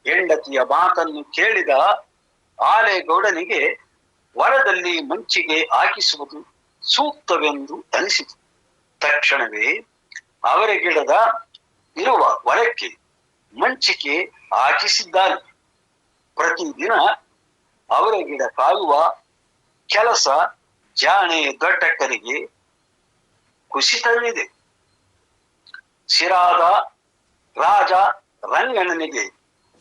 ಹೆಂಡತಿಯ ಮಾತನ್ನು ಕೇಳಿದ ಆಲೇಗೌಡನಿಗೆ ಹೊಲದಲ್ಲಿ ಮಂಚಿಗೆ ಹಾಕಿಸುವುದು ಸೂಕ್ತವೆಂದು ಅನಿಸಿತು. ತಕ್ಷಣವೇ ಅವರ ಗಿಡದ ಇರುವ ಹೊಲಕ್ಕೆ ಮಂಚಿಗೆ ಹಾಕಿಸಿದ್ದಾನೆ. ಪ್ರತಿದಿನ ಅವರ ಗಿಡ ಕಾಯುವ ಕೆಲಸ ಜಾಣೆ ದೊಡ್ಡಕ್ಕನಿಗೆ ಕುಸಿತವಿದೆ. ಸಿರಾದ ರಾಜ ರಂಗಣ್ಣನಿಗೆ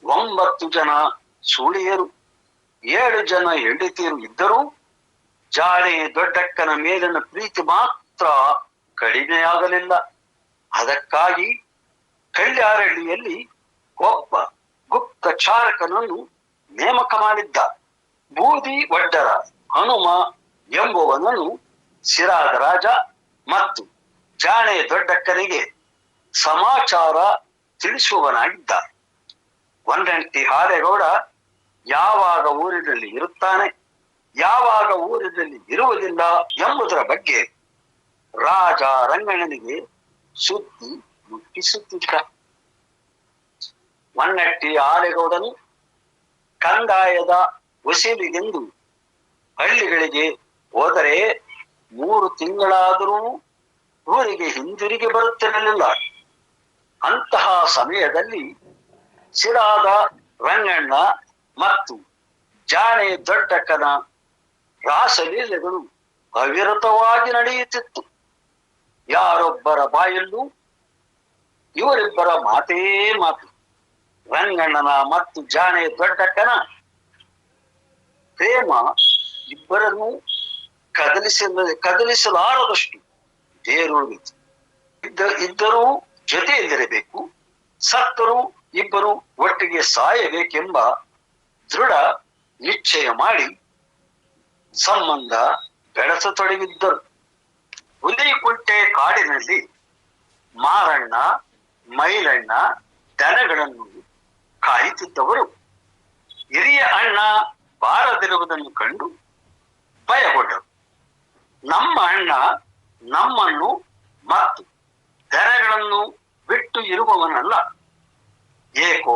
9 ಜನ ಸೂಳಿಯರು, 7 ಜನ ಹೆಂಡತಿಯರು ಇದ್ದರೂ ಜಾಣೆ ದೊಡ್ಡಕ್ಕನ ಮೇಲಿನ ಪ್ರೀತಿ ಮಾತ್ರ ಕಡಿಮೆಯಾಗಲಿಲ್ಲ. ಅದಕ್ಕಾಗಿ ಕಳ್ಯಾರಹಳ್ಳಿಯಲ್ಲಿ ಒಬ್ಬ ಗುಪ್ತಚಾರಕನನ್ನು ನೇಮಕ ಮಾಡಿದ್ದ. ಬೂದಿ ಒಡ್ಡರ ಹನುಮ ಎಂಬುವನನ್ನು ಸಿರಾದ ರಾಜ ಮತ್ತು ಜಾಣೆ ದೊಡ್ಡಕ್ಕನಿಗೆ ಸಮಾಚಾರ ತಿಳಿಸುವವನಾಗಿದ್ದ. ಒಂದಂಟಿ ಹಾಲೇಗೌಡ ಯಾವಾಗ ಊರಿನಲ್ಲಿ ಇರುತ್ತಾನೆ, ಯಾವಾಗ ಊರಿನಲ್ಲಿ ಇರುವುದಿಲ್ಲ ಎಂಬುದರ ಬಗ್ಗೆ ರಾಜ ರಂಗಣ್ಣನಿಗೆ ಸುದ್ದಿ ಮುಟ್ಟಿಸುತ್ತಿದ್ದ. ಒನ್ನಟ್ಟಿ ಹಾಲೇಗೌಡನು ಕಂದಾಯದ ವಸೂಲಿಗೆಂದು ಹಳ್ಳಿಗಳಿಗೆ ಹೋದರೆ 3 ತಿಂಗಳಾದರೂ ಊರಿಗೆ ಹಿಂದಿರುಗಿ ಬರುತ್ತಿರಲಿಲ್ಲ. ಅಂತಹ ಸಮಯದಲ್ಲಿ ಸಿರಾದ ರಂಗಣ್ಣ ಮತ್ತು ಜಾಣೆ ದೊಡ್ಡಕ್ಕನ ರಾಸಲೀಲೆಗಳು ಅವಿರತವಾಗಿ ನಡೆಯುತ್ತಿತ್ತು. ಯಾರೊಬ್ಬರ ಬಾಯಲ್ಲೂ ಇವರಿಬ್ಬರ ಮಾತೇ ಮಾತು. ರಂಗಣ್ಣನ ಮತ್ತು ಜಾಣೆ ದೊಡ್ಡಕ್ಕನ ಪ್ರೇಮ ಇಬ್ಬರನ್ನು ಕದಲಿಸಲಾರದಷ್ಟು ಬೇರೂರಿತು. ಇದ್ದರೂ ಜೊತೆಯಲ್ಲಿರಬೇಕು, ಸತ್ತರೂ ಇಬ್ಬರು ಒಟ್ಟಿಗೆ ಸಾಯಬೇಕೆಂಬ ದೃಢ ನಿಶ್ಚಯ ಮಾಡಿ ಸಂಬಂಧ ಬೆಳೆಸತೊಡಗಿದ್ದರು. ಹುಲಿಕುಂಟೆ ಕಾಡಿನಲ್ಲಿ ಮಾರಣ್ಣ, ಮೈಲಣ್ಣ ದನಗಳನ್ನು ಕಾಯುತ್ತಿದ್ದವರು ಹಿರಿಯ ಅಣ್ಣ ಬಾರದಿರುವುದನ್ನು ಕಂಡು ಭಯಗೊಂಡರು. ನಮ್ಮ ಅಣ್ಣ ನಮ್ಮನ್ನು ಮತ್ತು ದನಗಳನ್ನು ಬಿಟ್ಟು ಇರುವವನಲ್ಲ, ಏಕೋ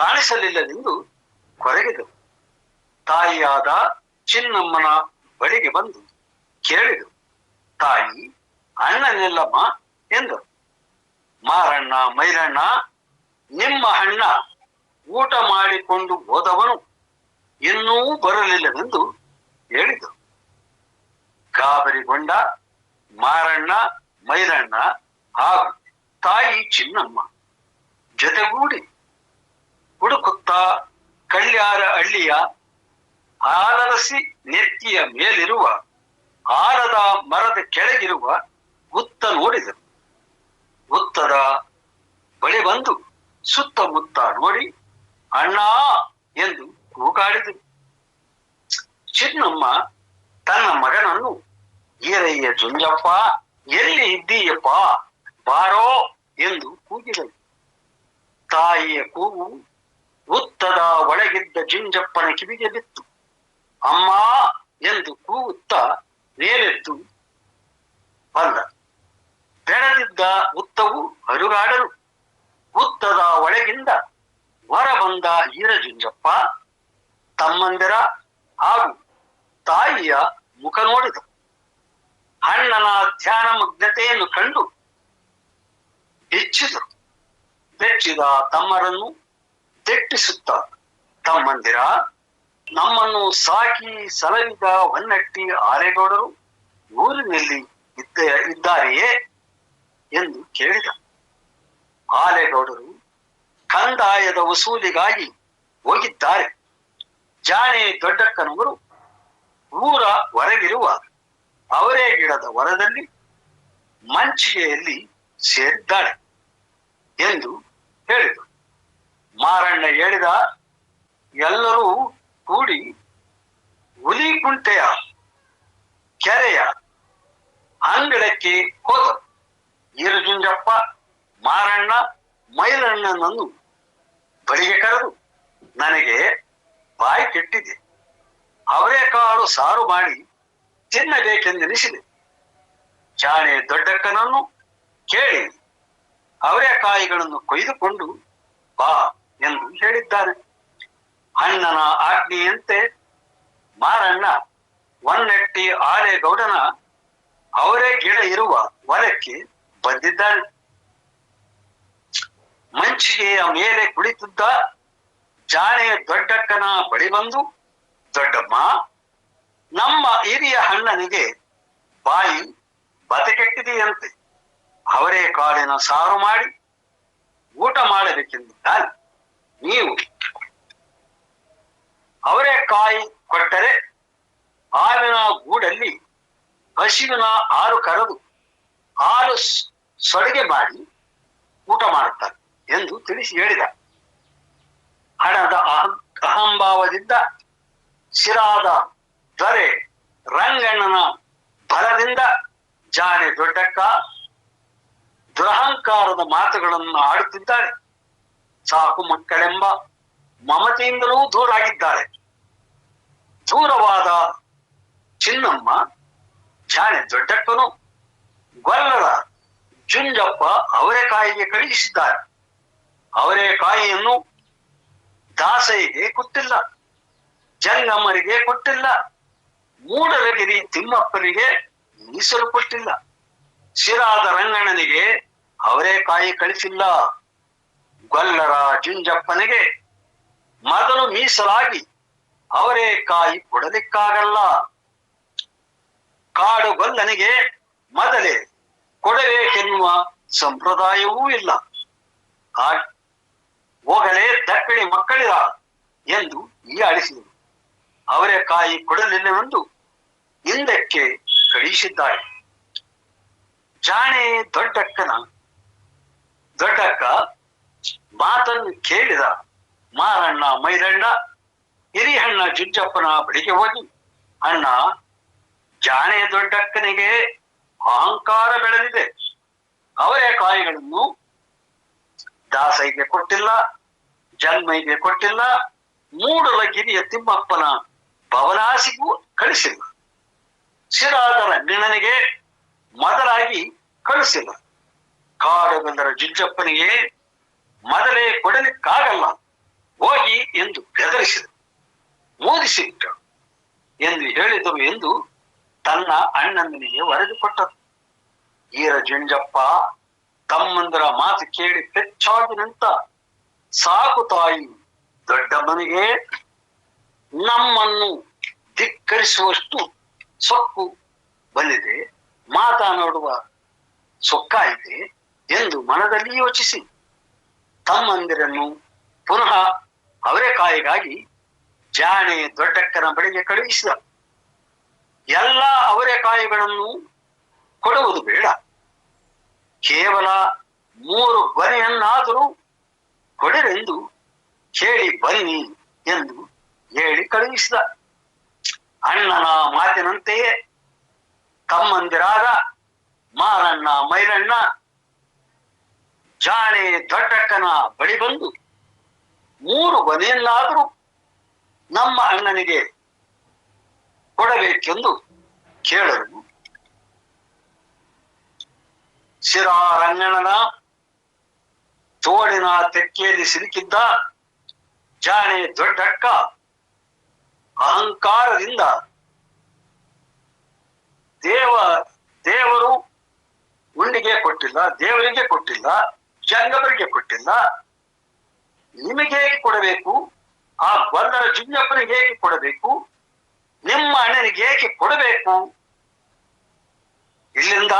ಕಾಣಿಸಲಿಲ್ಲವೆಂದು ಕೊರಗಿದರು. ತಾಯಿಯಾದ ಚಿನ್ನಮ್ಮನ ಬಳಿಗೆ ಬಂದು ಕೇಳಿದರು. ತಾಯಿ, ಅಣ್ಣನಿಲ್ಲಮ್ಮ ಎಂದರು. ಮಾರಣ್ಣ, ಮೈಲಣ್ಣ, ನಿಮ್ಮ ಅಣ್ಣ ಊಟ ಮಾಡಿಕೊಂಡು ಹೋದವನು ಇನ್ನೂ ಬರಲಿಲ್ಲವೆಂದು ಹೇಳಿದರು. ಗಾಬರಿಗೊಂಡ ಮಾರಣ್ಣ, ಮೈಲಣ್ಣ ಹಾಗೂ ತಾಯಿ ಚಿನ್ನಮ್ಮ ಜೊತೆಗೂಡಿ ಹುಡುಕುತ್ತಾ ಕಳ್ಯಾರಹಳ್ಳಿಯ ಆಲರಸಿ ನೆತ್ತಿಯ ಮೇಲಿರುವ ಆಲದ ಮರದ ಕೆಳಗಿರುವ ಹುತ್ತ ನೋಡಿದರು. ಹುತ್ತದ ಬಳಿ ಬಂದು ಸುತ್ತಮುತ್ತ ನೋಡಿ ಅಣ್ಣ ಎಂದು ಕೂಗಾಡಿದರು. ಚಿನ್ನಮ್ಮ ತನ್ನ ಮಗನನ್ನು, ಈರಯ್ಯ ಜುಂಜಪ್ಪ, ಎಲ್ಲಿ ಇದ್ದೀಯಪ್ಪ, ಬಾರೋ ಎಂದು ಕೂಗಿದಳು. ತಾಯಿಯ ಕೂಗು ಹುತ್ತದ ಒಳಗಿದ್ದ ಜುಂಜಪ್ಪನ ಕಿವಿಗೆ ಬಿತ್ತು. ಅಮ್ಮ ಎಂದು ಕೂಗುತ್ತಾ ಮೇಲೆದ್ದು ಬಂದ. ಬೆಳೆದಿದ್ದ ಹುತ್ತವು ಅರುಗಾಡಲು ಹುತ್ತದ ಒಳಗಿಂದ ಹೊರ ಬಂದ ಈರಜುಂಜಪ್ಪ ತಮ್ಮಂದಿರ ಹಾಗೂ ತಾಯಿಯ ಮುಖ ನೋಡಿದ. ಅಣ್ಣನ ಧ್ಯಾನ ಮಗ್ನತೆಯನ್ನು ಕಂಡು ಬೆಚ್ಚಿದರು. ಬೆಚ್ಚಿದ ತಮ್ಮರನ್ನು ತೆಟ್ಟಿಸುತ್ತ, ತಮ್ಮಂದಿರ, ನಮ್ಮನ್ನು ಸಾಕಿ ಸಲಹಿದ ಹೊನ್ನಟ್ಟಿ ಹಾಲೇಗೌಡರು ಊರಿನಲ್ಲಿ ಇದ್ದಾರೆಯೇ ಎಂದು ಕೇಳಿದ. ಹಾಲೇಗೌಡರು ಕಂದಾಯದ ವಸೂಲಿಗಾಗಿ ಹೋಗಿದ್ದಾರೆ. ಜಾಣೆ ದೊಡ್ಡಕ್ಕನವರು ಊರ ಹೊರಗಿರುವ ಅವರೇ ಗಿಡದ ಹೊರದಲ್ಲಿ ಮಂಚಿಗೆಯಲ್ಲಿ ಸೇರಿದ್ದಾಳೆ ಎಂದು ಹೇಳಿದರು. ಮಾರಣ್ಣ ಹೇಳಿದ. ಎಲ್ಲರೂ ಕೂಡಿ ಹುಲಿಕುಂಟೆಯ ಕೆರೆಯ ಅಂಗಳಕ್ಕೆ ಹೋದರು. ಈರಜುಂಜಪ್ಪ ಮಾರಣ್ಣ ಮೈಲಣ್ಣನನ್ನು ಬಳಿಗೆ ಕರೆದು, ನನಗೆ ಬಾಯಿ ಕೆಟ್ಟಿದೆ, ಅವರೇಕಾಳು ಸಾರು ಮಾಡಿ ತಿನ್ನಬೇಕೆಂದೆನಿಸಿದೆ. ಜಾಣೆ ದೊಡ್ಡಕ್ಕನನ್ನು ಕೇಳಿ ಅವರೇಕಾಯಿಗಳನ್ನು ಕೊಯ್ದುಕೊಂಡು ಬಾ ಎಂದು ಹೇಳಿದ್ದಾನೆ. ಅಣ್ಣನ ಆಜ್ಞೆಯಂತೆ ಮಾರಣ್ಣ ಹೊನ್ನಟ್ಟಿ ಆಲೇಗೌಡನ ಅವರೇ ಗಿಡ ಇರುವ ಹೊಲಕ್ಕೆ ಬಂದಿದ್ದಾನೆ. ಮಂಚಿಗೆಯ ಮೇಲೆ ಕುಳಿತಿದ್ದ ಜಾಣೆಯ ದೊಡ್ಡಕ್ಕನ ಬಳಿ ಬಂದು, ದೊಡ್ಡಮ್ಮ, ನಮ್ಮ ಹಿರಿಯ ಅಣ್ಣನಿಗೆ ಬಾಯಿ ಬತೆಕೆಟ್ಟಿದೆಯಂತೆ, ಅವರೇ ಕಾಳಿನ ಸಾರು ಮಾಡಿ ಊಟ ಮಾಡಬೇಕೆಂದಿದ್ದಾನೆ. ನೀವು ಅವರೆಕಾಯಿ ಕೊಟ್ಟರೆ ಹಾವಿನ ಗೂಡಲ್ಲಿ ಹಸಿವಿನ ಹಾಲು ಕರೆದು ಹಾಲು ಸೊಡಗೆ ಮಾಡಿ ಊಟ ಮಾಡುತ್ತಾರೆ ಎಂದು ತಿಳಿಸಿ ಹೇಳಿದ. ಹಣದ ಅಹಂಭಾವದಿಂದ ಶಿರಾದ ದೊರೆ ರಂಗಣ್ಣನ ಬಲದಿಂದ ಜಾಣೆ ದೊಡ್ಡಕ್ಕ ದುರಹಂಕಾರದ ಮಾತುಗಳನ್ನು ಆಡುತ್ತಿದ್ದಾಳೆ. ಸಾಕು ಮಕ್ಕಳೆಂಬ ಮಮತೆಯಿಂದಲೂ ದೂರಾಗಿದ್ದಾರೆ. ದೂರವಾದ ಚಿನ್ನಮ್ಮ ಜಾಣೆ ದೊಡ್ಡಕ್ಕನು ಗೊಲ್ಲರ ಜುಂಜಪ್ಪ ಅವರೆಕಾಯಿಗೆ ಕಳುಹಿಸಿದ್ದಾರೆ. ಅವರೆಕಾಯಿಯನ್ನು ದಾಸೈಗೆ ಕೊಟ್ಟಿಲ್ಲ, ಜಂಗಮ್ಮರಿಗೆ ಕೊಟ್ಟಿಲ್ಲ, ಮೂಡಲಗಿರಿ ತಿಮ್ಮಪ್ಪನಿಗೆ ಮೀಸಲು ಕೊಟ್ಟಿಲ್ಲ. ಶಿರಾದ ರಂಗಣ್ಣನಿಗೆ ಅವರೆಕಾಯಿ ಕಳಿಸಿಲ್ಲ. ಗೊಲ್ಲರ ಜುಂಜಪ್ಪನಿಗೆ ಮೊದಲು ಮೀಸಲಾಗಿ ಅವರೆಕಾಯಿ ಕೊಡಲಿಕ್ಕಾಗಲ್ಲ. ಕಾಡು ಗೊಲ್ಲನಿಗೆ ಮೊದಲೇ ಕೊಡಬೇಕೆನ್ನುವ ಸಂಪ್ರದಾಯವೂ ಇಲ್ಲ. ಹೋಗಲೇ ದಕ್ಕಡಿ ಮಕ್ಕಳಿರ ಎಂದು ಹೀಯಾಡಿಸಿದರು. ಅವರೆಕಾಯಿ ಕೊಡಲಿಲ್ಲವೆಂದು ಹಿಂದಕ್ಕೆ ಕಳುಹಿಸಿದ್ದಾಳೆ. ಜಾಣೆ ದೊಡ್ಡಕ್ಕ ಮಾತನ್ನು ಕೇಳಿದ ಮಾರಣ್ಣ ಮೈರಣ್ಣ ಹಿರಿಯಣ್ಣ ಜುಂಜಪ್ಪನ ಬಳಿಗೆ ಹೋಗಿ, ಅಣ್ಣ, ಜಾಣೆ ದೊಡ್ಡಕ್ಕನಿಗೆ ಅಹಂಕಾರ ಬೆಳೆದಿದೆ. ಅವರೆಕಾಯಿಗಳನ್ನು ದಾಸೈಗೆ ಕೊಟ್ಟಿಲ್ಲ, ಜನ್ಮೈಗೆ ಕೊಟ್ಟಿಲ್ಲ, ಮೂಡಲಗಿರಿಯ ತಿಮ್ಮಪ್ಪನ ಭವನಾಸಿಗೂ ಕಳಿಸಿಲ್ಲ. ಶಿರಾದ ರಂಗಣ್ಣನಿಗೆ ಮೊದಲಾಗಿ ಕಳಿಸಿಲ್ಲ. ಕಾಡುಗಲ್ಲರ ಜುಂಜಪ್ಪನಿಗೆ ಮೊದಲೇ ಕೊಡಲಿಕ್ಕಾಗಲ್ಲ, ಹೋಗಿ ಎಂದು ಬೆದರಿಸಿದರು. ಮೋದಿಸಿಬಿಟ್ಟರು ಎಂದು ಹೇಳಿದರು ಎಂದು ತನ್ನ ಅಣ್ಣನಿಗೆ ವರದಿ ಕೊಟ್ಟರು. ಈರ ಜುಂಜಪ್ಪ ತಮ್ಮಂದರ ಮಾತು ಕೇಳಿ ಪೆಚ್ಚಾಗಿ ನಿಂತ. ಸಾಕು ತಾಯಿ ದೊಡ್ಡಮ್ಮನಿಗೆ ನಮ್ಮನ್ನು ಧಿಕ್ಕರಿಸುವಷ್ಟು ಸೊಕ್ಕು ಬಂದಿದೆ, ಮಾತನಾಡುವ ಸೊಕ್ಕಾಯಿತೆ ಎಂದು ಮನದಲ್ಲಿ ಯೋಚಿಸಿ ತಮ್ಮಂದಿರನ್ನು ಪುನಃ ಅವರೆಕಾಯಿಗಾಗಿ ಜಾಣೆ ದೊಡ್ಡಕ್ಕನ ಬಳಿಗೆ ಕಳುಹಿಸಿದ. ಎಲ್ಲ ಅವರೆಕಾಯಿಗಳನ್ನು ಕೊಡುವುದು ಬೇಡ, ಕೇವಲ 3 ಗೊನೆಯನ್ನಾದರೂ ಕೊಡಿರೆಂದು ಹೇಳಿ ಬನ್ನಿ ಎಂದು ಹೇಳಿ ಕಳುಹಿಸಿದ. ಅಣ್ಣನ ಮಾತಿನಂತೆಯೇ ತಮ್ಮಂದಿರಾದ ಮಾರಣ್ಣ ಮೈಲಣ್ಣ ಜಾಣೆ ದೊಡ್ಡಕ್ಕನ ಬಳಿ ಬಂದು 3 ಗೊನೆಯನ್ನಾದರೂ ನಮ್ಮ ಅಣ್ಣನಿಗೆ ಕೊಡಬೇಕೆಂದು ಕೇಳಲು ಶಿರಾರಂಗಣ್ಣನ ತೋಳಿನ ತೆಕ್ಕೆಯಲ್ಲಿ ಸಿಲುಕಿದ್ದ ಜಾಣೆ ದೊಡ್ಡಕ್ಕ ಅಹಂಕಾರದಿಂದ ದೇವರು ಉಂಡಿಗೆ ಕೊಟ್ಟಿಲ್ಲ, ದೇವರಿಗೆ ಕೊಟ್ಟಿಲ್ಲ, ಜಂಗಮರಿಗೆ ಕೊಟ್ಟಿಲ್ಲ, ನಿಮಗೆ ಹೇಗೆ ಕೊಡಬೇಕು, ಆ ಗೊಲ್ಲರ ಜುಂಜಪ್ಪನಿಗೆ ಹೇಗೆ ಕೊಡಬೇಕು, ನಿಮ್ಮ ಅಣ್ಣನಿಗೆ ಹೇಗೆ ಕೊಡಬೇಕು, ಇಲ್ಲಿಂದ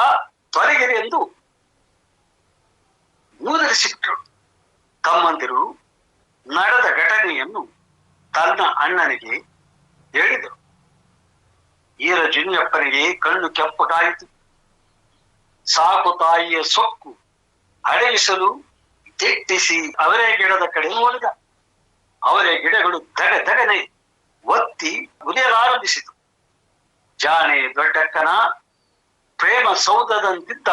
ತೊಲಗಿರಿ ಎಂದು ಮೂದರಿಸಿಬಿಟ್ರು. ತಮ್ಮಂದಿರು ನಡೆದ ಘಟನೆಯನ್ನು ತನ್ನ ಅಣ್ಣನಿಗೆ ಹೇಳಿದರು. ಈರ ಜುಂಜಪ್ಪನಿಗೆ ಕಣ್ಣು ಕೆಂಪಗಾಯಿತು. ಸಾಕು ತಾಯಿಯ ಸೊಕ್ಕು ಅಡಗಿಸಲು ದಿಟ್ಟಿಸಿ ಅವರೇ ಗಿಡದ ಕಡೆ ನೋಡಿದ. ಅವರೇ ಗಿಡಗಳು ದಗದಗನೆ ಒತ್ತಿ ಉರಿಯಲಾರಂಭಿಸಿತು. ಜಾಣೆ ದೊಡ್ಡಕ್ಕನ ಪ್ರೇಮ ಸೌಧದಂತಿದ್ದ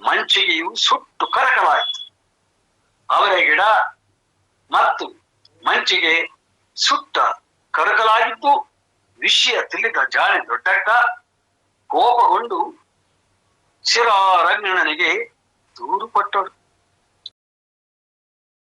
ಮಂಚಿಗೆಯು ಸುಟ್ಟು ಕರಕಲಾಯಿತು. ಅವರೇ ಗಿಡ ಮತ್ತು ಮಂಚಿಗೆ ಸುಟ್ಟ ಕರಕಲಾಗಿದ್ದು ವಿಷಯ ತಿಳಿದ ಜಾಣೆ ದೊಡ್ಡಕ್ಕ ಕೋಪಗೊಂಡು ಶಿರಾರಂಗಣ್ಣನಿಗೆ ದೂರು ಕೊಟ್ಟಳು.